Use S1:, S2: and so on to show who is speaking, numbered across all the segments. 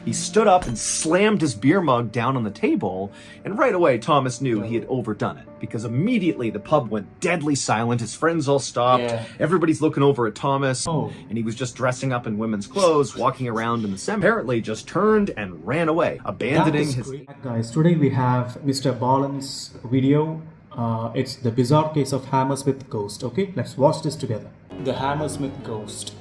S1: he stood up and slammed his beer mug down on the table, and right away Thomas knew he had overdone it, because immediately the pub went deadly silent, his friends all stopped, everybody's looking over at Thomas, and he was just dressing up in women's clothes, walking around in the cemetery, apparently just turned and ran away, abandoning his...
S2: Guys, today we have Mr. Balan's video. It's the bizarre case of Hammersmith Ghost. Okay, let's watch this together. The Hammersmith Ghost.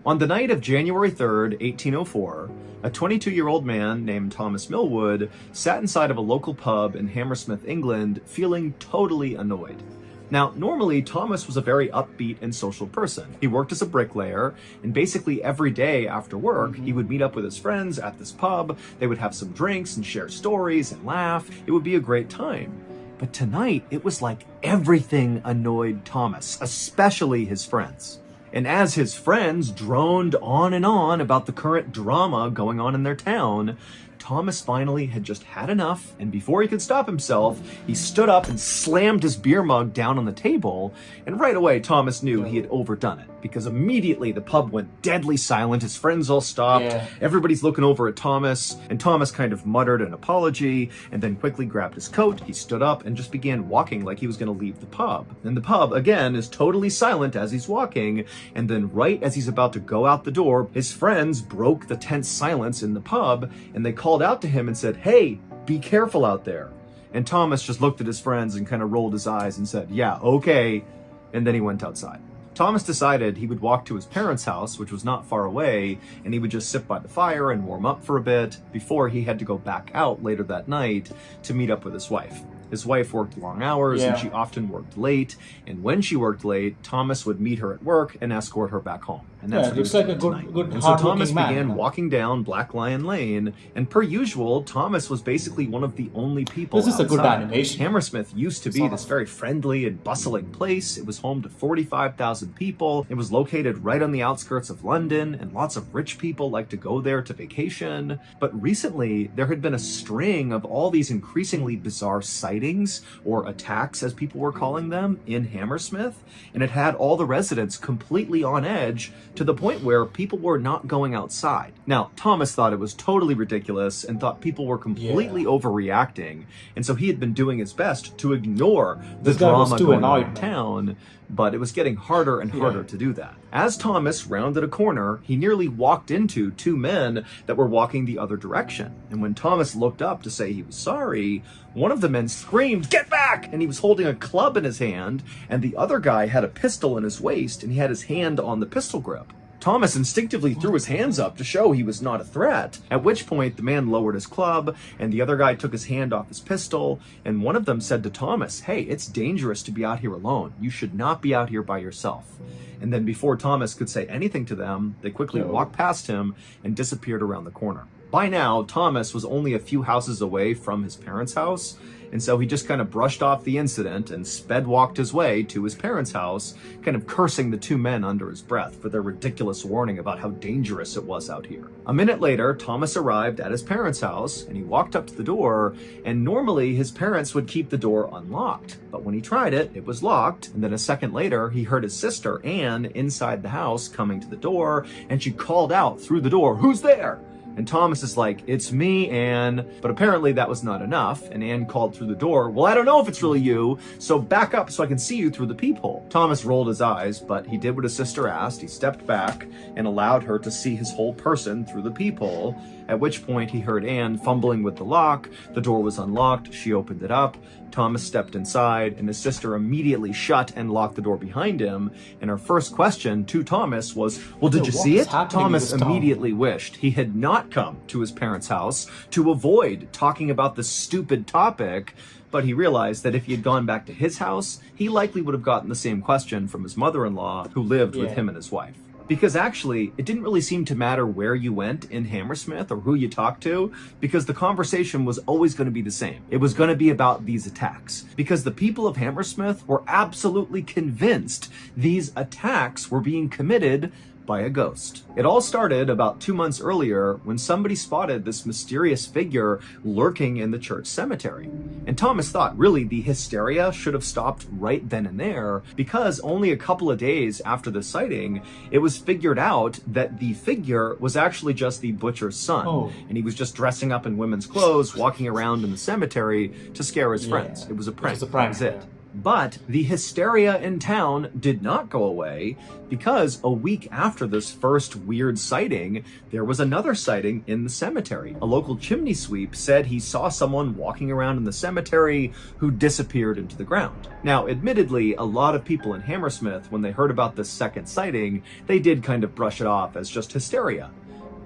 S1: On the night of January 3rd, 1804, a 22-year-old man named Thomas Millwood sat inside of a local pub in Hammersmith, England, feeling totally annoyed. Now, normally, Thomas was a very upbeat and social person. He worked as a bricklayer, and basically every day after work, he would meet up with his friends at this pub, they would have some drinks and share stories and laugh. It would be a great time. But tonight, it was like everything annoyed Thomas, especially his friends. And as his friends droned on and on about the current drama going on in their town, Thomas finally had just had enough, and before he could stop himself, he stood up and slammed his beer mug down on the table, and right away Thomas knew he had overdone it, because immediately the pub went deadly silent, his friends all stopped, everybody's looking over at Thomas, and Thomas kind of muttered an apology, and then quickly grabbed his coat, he stood up, and just began walking like he was going to leave the pub. And the pub, again, is totally silent as he's walking, and then right as he's about to go out the door, his friends broke the tense silence in the pub, and they called out to him and said, "Hey, be careful out there." And Thomas just looked at his friends and kind of rolled his eyes and said, "Yeah, okay," and then he went outside. Thomas decided he would walk to his parents' house, which was not far away, and he would just sit by the fire and warm up for a bit before he had to go back out later that night to meet up with his wife. His wife worked long hours and she often worked late, and when she worked late, Thomas would meet her at work and escort her back home. And that's what
S2: looks like a good
S1: and so Thomas began walking down Black Lion Lane, and per usual, Thomas was basically one of the only people
S2: This is
S1: outside.
S2: a good animation.
S1: Hammersmith used to be this very friendly and bustling place. It was home to 45,000 people. It was located right on the outskirts of London, and lots of rich people like to go there to vacation. But recently, there had been a string of all these increasingly bizarre sightings, or attacks as people were calling them, in Hammersmith, and it had all the residents completely on edge, to the point where people were not going outside. Now, Thomas thought it was totally ridiculous and thought people were completely overreacting, and so he had been doing his best to ignore the drama going on in town, but it was getting harder and harder to do that. As Thomas rounded a corner, he nearly walked into two men that were walking the other direction, and when Thomas looked up to say he was sorry, one of the men screamed, "Get back!" and he was holding a club in his hand, and the other guy had a pistol in his waist, and he had his hand on the pistol grip. Thomas instinctively threw his hands up to show he was not a threat, at which point the man lowered his club, and the other guy took his hand off his pistol, and one of them said to Thomas, "Hey, it's dangerous to be out here alone. You should not be out here by yourself." And then before Thomas could say anything to them, they quickly walked past him and disappeared around the corner. By now, Thomas was only a few houses away from his parents' house, and so he just kind of brushed off the incident and sped walked his way to his parents' house, kind of cursing the two men under his breath for their ridiculous warning about how dangerous it was out here. A minute later, Thomas arrived at his parents' house, and he walked up to the door, and normally his parents would keep the door unlocked, but when he tried it, it was locked, and then a second later, he heard his sister, Anne, inside the house coming to the door, and she called out through the door, "Who's there?" And Thomas is like, "It's me, Anne." But apparently that was not enough, and Anne called through the door, "Well, I don't know if it's really you, so back up so I can see you through the peephole." Thomas rolled his eyes, but he did what his sister asked. He stepped back and allowed her to see his whole person through the peephole, at which point he heard Anne fumbling with the lock. The door was unlocked. She opened it up. Thomas stepped inside, and his sister immediately shut and locked the door behind him. And her first question to Thomas was, "Well, did you see it?" Thomas immediately wished he had not come to his parents' house to avoid talking about this stupid topic, but he realized that if he had gone back to his house, he likely would have gotten the same question from his mother-in-law, who lived with him and his wife. Because actually, it didn't really seem to matter where you went in Hammersmith or who you talked to, because the conversation was always going to be the same. It was going to be about these attacks, because the people of Hammersmith were absolutely convinced these attacks were being committed by a ghost. It all started about 2 months earlier when somebody spotted this mysterious figure lurking in the church cemetery. And Thomas thought really the hysteria should have stopped right then and there, because only a couple of days after the sighting, it was figured out that the figure was actually just the butcher's son.
S2: Oh.
S1: And he was just dressing up in women's clothes, walking around in the cemetery to scare his friends. It was a prank. That was it. But the hysteria in town did not go away, because a week after this first weird sighting, there was another sighting in the cemetery. A local chimney sweep said he saw someone walking around in the cemetery who disappeared into the ground. Now, admittedly, a lot of people in Hammersmith, when they heard about this second sighting, they did kind of brush it off as just hysteria.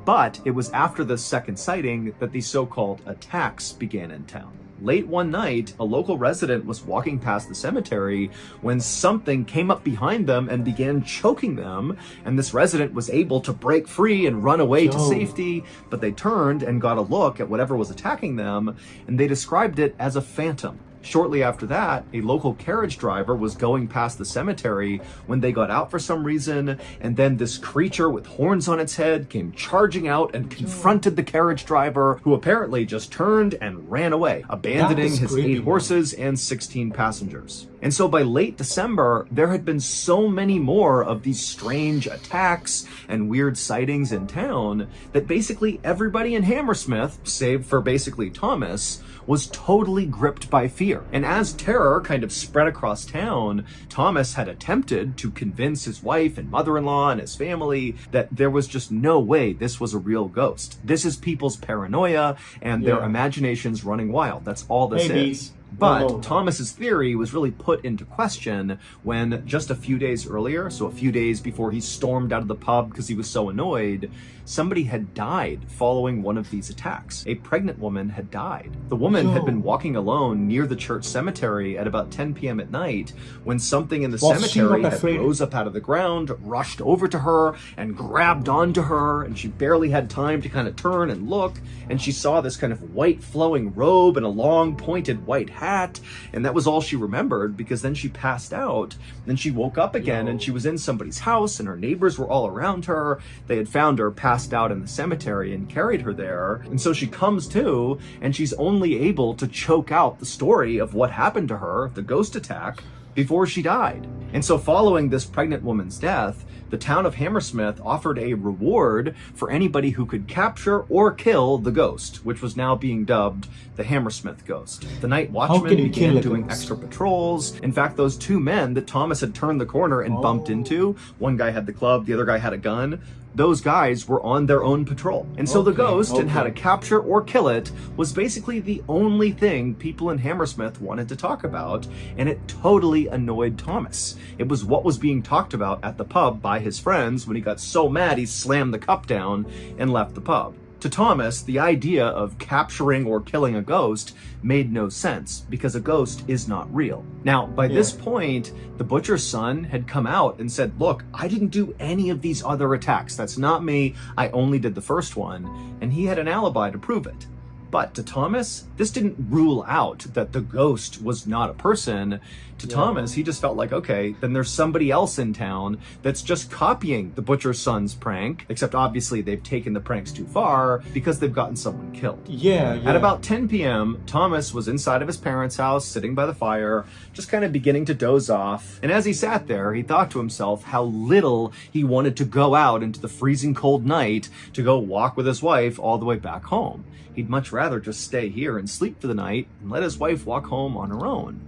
S1: But it was after this second sighting that the so-called attacks began in town. Late one night, a local resident was walking past the cemetery when something came up behind them and began choking them, and this resident was able to break free and run away to safety, but they turned and got a look at whatever was attacking them, and they described it as a phantom. Shortly after that, a local carriage driver was going past the cemetery when they got out for some reason, and then this creature with horns on its head came charging out and confronted the carriage driver, who apparently just turned and ran away, abandoning his 8 horses and 16 passengers. And so by late December, there had been so many more of these strange attacks and weird sightings in town that basically everybody in Hammersmith, save for basically Thomas, was totally gripped by fear. And as terror kind of spread across town, Thomas had attempted to convince his wife and mother-in-law and his family that there was just no way this was a real ghost. This is people's paranoia and their imaginations running wild. That's all this is. But Thomas's theory was really put into question when just a few days earlier, so a few days before he stormed out of the pub because he was so annoyed, somebody had died following one of these attacks. A pregnant woman had died. The woman had been walking alone near the church cemetery at about 10 p.m. at night when something in the cemetery had rose up out of the ground, rushed over to her, and grabbed onto her, and she barely had time to kind of turn and look, and she saw this kind of white flowing robe and a long pointed white hat, and that was all she remembered, because then she passed out. Then she woke up again and she was in somebody's house and her neighbors were all around her. They had found her passed out in the cemetery and carried her there. And so she comes to, and she's only able to choke out the story of what happened to her, the ghost attack, before she died. And so following this pregnant woman's death, the town of Hammersmith offered a reward for anybody who could capture or kill the ghost, which was now being dubbed the Hammersmith Ghost. The night watchmen began doing extra patrols. In fact, those 2 men that Thomas had turned the corner and bumped into, one guy had the club, the other guy had a gun, those guys were on their own patrol. And so the ghost and how to capture or kill it was basically the only thing people in Hammersmith wanted to talk about, and it totally annoyed Thomas. It was what was being talked about at the pub by his friends when he got so mad he slammed the cup down and left the pub. To Thomas, the idea of capturing or killing a ghost made no sense, because a ghost is not real. Now, by this point, the butcher's son had come out and said, look, I didn't do any of these other attacks. That's not me. I only did the first one. And he had an alibi to prove it. But to Thomas, this didn't rule out that the ghost was not a person. To Thomas, he just felt like, okay, then there's somebody else in town that's just copying the butcher's son's prank, except obviously they've taken the pranks too far because they've gotten someone killed. At about 10 p.m., Thomas was inside of his parents' house, sitting by the fire, just kind of beginning to doze off. And as he sat there, he thought to himself how little he wanted to go out into the freezing cold night to go walk with his wife all the way back home. He'd much rather just stay here and sleep for the night and let his wife walk home on her own.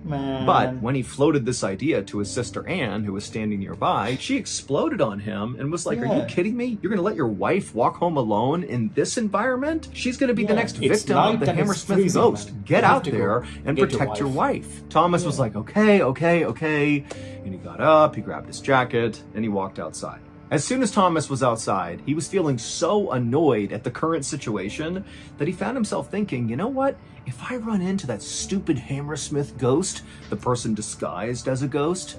S1: But when he floated this idea to his sister Anne, who was standing nearby, she exploded on him and was like, are you kidding me? You're gonna let your wife walk home alone in this environment? She's gonna be the next victim of the Hammersmith Ghost. Get out there and protect your wife. Thomas was like, okay. And he got up, he grabbed his jacket, and he walked outside. As soon as Thomas was outside, he was feeling so annoyed at the current situation that he found himself thinking, you know what? If I run into that stupid Hammersmith ghost, the person disguised as a ghost,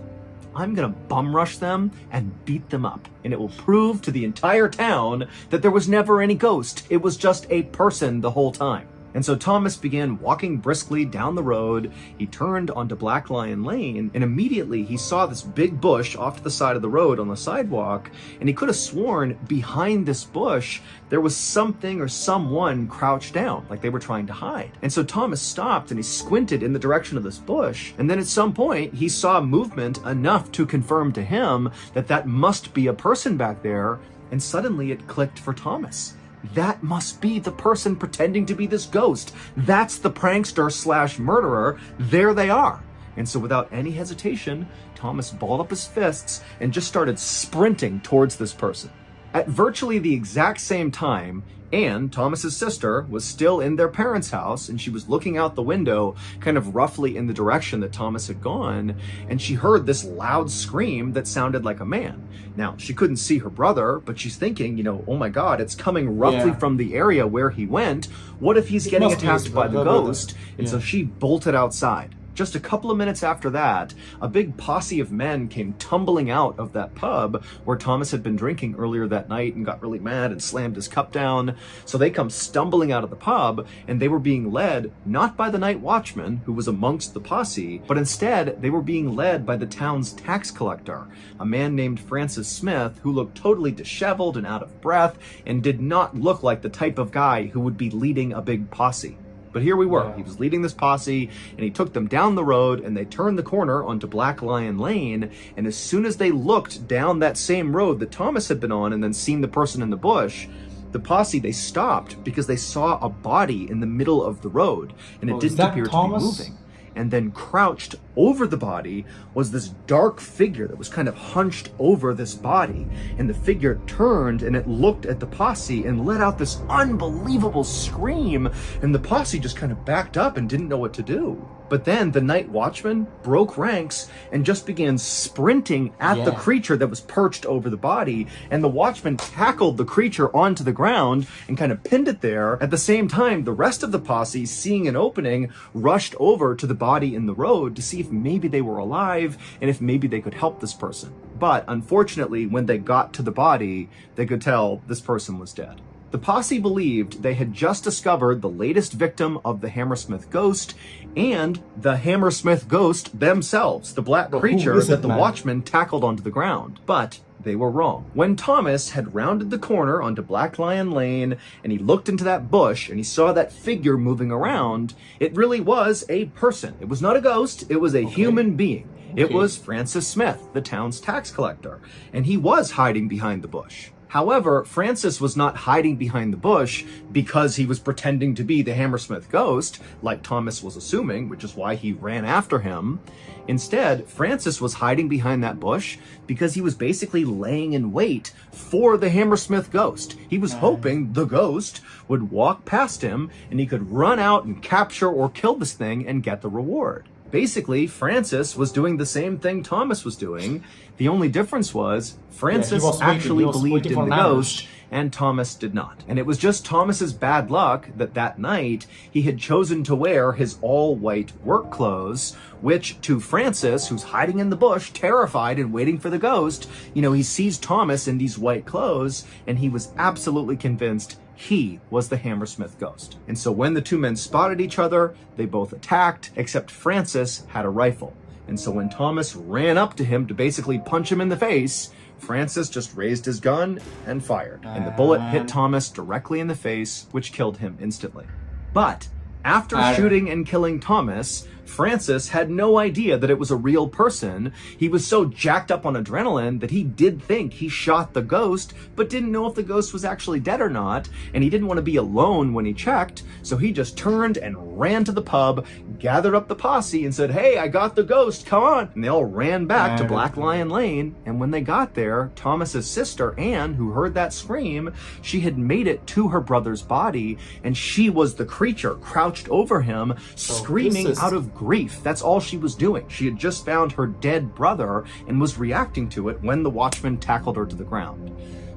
S1: I'm gonna bum rush them and beat them up. And it will prove to the entire town that there was never any ghost. It was just a person the whole time. And so Thomas began walking briskly down the road. He turned onto Black Lion Lane, and immediately he saw this big bush off to the side of the road on the sidewalk, and he could have sworn behind this bush there was something or someone crouched down, like they were trying to hide. And so Thomas stopped and he squinted in the direction of this bush, and then at some point he saw movement enough to confirm to him that that must be a person back there, and suddenly it clicked for Thomas. That must be the person pretending to be this ghost. That's the prankster slash murderer. There they are. And so without any hesitation, Thomas balled up his fists and just started sprinting towards this person. At virtually the exact same time, Anne, Thomas's sister, was still in their parents' house, and she was looking out the window kind of roughly in the direction that Thomas had gone, and she heard this loud scream that sounded like a man. Now, she couldn't see her brother, but she's thinking, oh my God, it's coming roughly from the area where he went. What if he's getting attacked by the ghost? And so she bolted outside. Just a couple of minutes after that, a big posse of men came tumbling out of that pub where Thomas had been drinking earlier that night and got really mad and slammed his cup down. So they come stumbling out of the pub, and they were being led not by the night watchman who was amongst the posse, but instead they were being led by the town's tax collector, a man named Francis Smith, who looked totally disheveled and out of breath and did not look like the type of guy who would be leading a big posse. But here we were. He was leading this posse, and he took them down the road, and they turned the corner onto Black Lion Lane, and as soon as they looked down that same road that Thomas had been on and then seen the person in the bush, the posse, they stopped because they saw a body in the middle of the road, and it didn't appear to be moving. And then crouched over the body was this dark figure that was kind of hunched over this body. And the figure turned and it looked at the posse and let out this unbelievable scream. And the posse just kind of backed up and didn't know what to do. But then the night watchman broke ranks and just began sprinting at the creature that was perched over the body. And the watchman tackled the creature onto the ground and kind of pinned it there. At the same time, the rest of the posse, seeing an opening, rushed over to the body in the road to see if maybe they were alive and if maybe they could help this person. But unfortunately, when they got to the body, they could tell this person was dead. The posse believed they had just discovered the latest victim of the Hammersmith Ghost and the Hammersmith Ghost themselves, the black creature that the watchman tackled onto the ground. But they were wrong. When Thomas had rounded the corner onto Black Lion Lane and he looked into that bush and he saw that figure moving around, it really was a person. It was not a ghost, it was a human being. It was Francis Smith, the town's tax collector, and he was hiding behind the bush. However, Francis was not hiding behind the bush because he was pretending to be the Hammersmith Ghost, like Thomas was assuming, which is why he ran after him. Instead, Francis was hiding behind that bush because he was basically laying in wait for the Hammersmith Ghost. He was hoping the ghost would walk past him and he could run out and capture or kill this thing and get the reward. Basically, Francis was doing the same thing Thomas was doing. The only difference was Francis actually believed in the ghost and Thomas did not. And it was just Thomas's bad luck that that night he had chosen to wear his all-white work clothes, which to Francis, who's hiding in the bush, terrified and waiting for the ghost, he sees Thomas in these white clothes and he was absolutely convinced he was the Hammersmith Ghost. And so when the two men spotted each other, they both attacked, except Francis had a rifle. And so when Thomas ran up to him to basically punch him in the face, Francis just raised his gun and fired. And the bullet hit Thomas directly in the face, which killed him instantly. But after shooting and killing Thomas, Francis had no idea that it was a real person. He was so jacked up on adrenaline that he did think he shot the ghost, but didn't know if the ghost was actually dead or not, and he didn't want to be alone when he checked, so he just turned and ran to the pub, gathered up the posse, and said, "Hey, I got the ghost, come on!" And they all ran back to Black Lion Lane, and when they got there, Thomas's sister, Anne, who heard that scream, she had made it to her brother's body, and she was the creature crouched over him, screaming out of grief. That's all she was doing. She had just found her dead brother and was reacting to it when the watchman tackled her to the ground.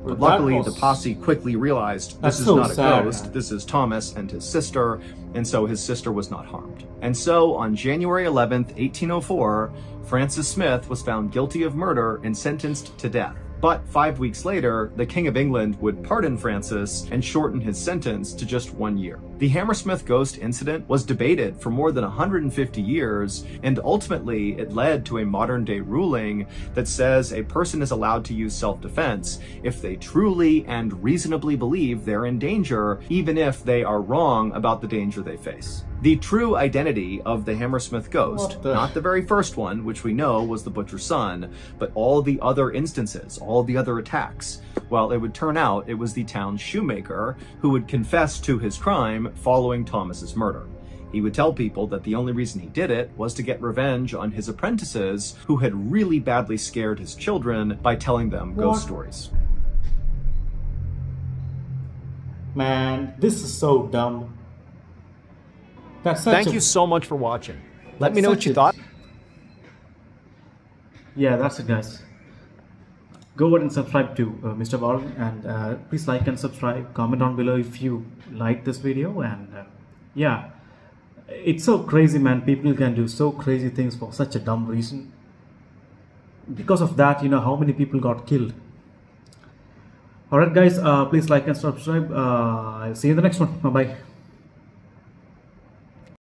S1: But luckily, the posse quickly realized this is not a ghost, this is Thomas and his sister, and so his sister was not harmed. And so, on January 11th, 1804, Francis Smith was found guilty of murder and sentenced to death. But 5 weeks later, the King of England would pardon Francis and shorten his sentence to just 1 year. The Hammersmith Ghost incident was debated for more than 150 years, and ultimately it led to a modern-day ruling that says a person is allowed to use self-defense if they truly and reasonably believe they're in danger, even if they are wrong about the danger they face. The true identity of the Hammersmith Ghost, not the very first one, which we know was the butcher's son, but all the other instances, all the other attacks, well, it would turn out it was the town shoemaker who would confess to his crime following Thomas's murder. He would tell people that the only reason he did it was to get revenge on his apprentices who had really badly scared his children by telling them ghost stories.
S2: Man, this is so dumb.
S1: Thank you so much for watching. Let me know what you thought.
S2: Yeah, that's it, guys. Go ahead and subscribe to Mr. Baldwin, and please like and subscribe. Comment down below if you like this video. And yeah, it's so crazy, man. People can do so crazy things for such a dumb reason. Because of that, you know how many people got killed. Alright guys, please like and subscribe. I'll see you in the next one. Bye bye.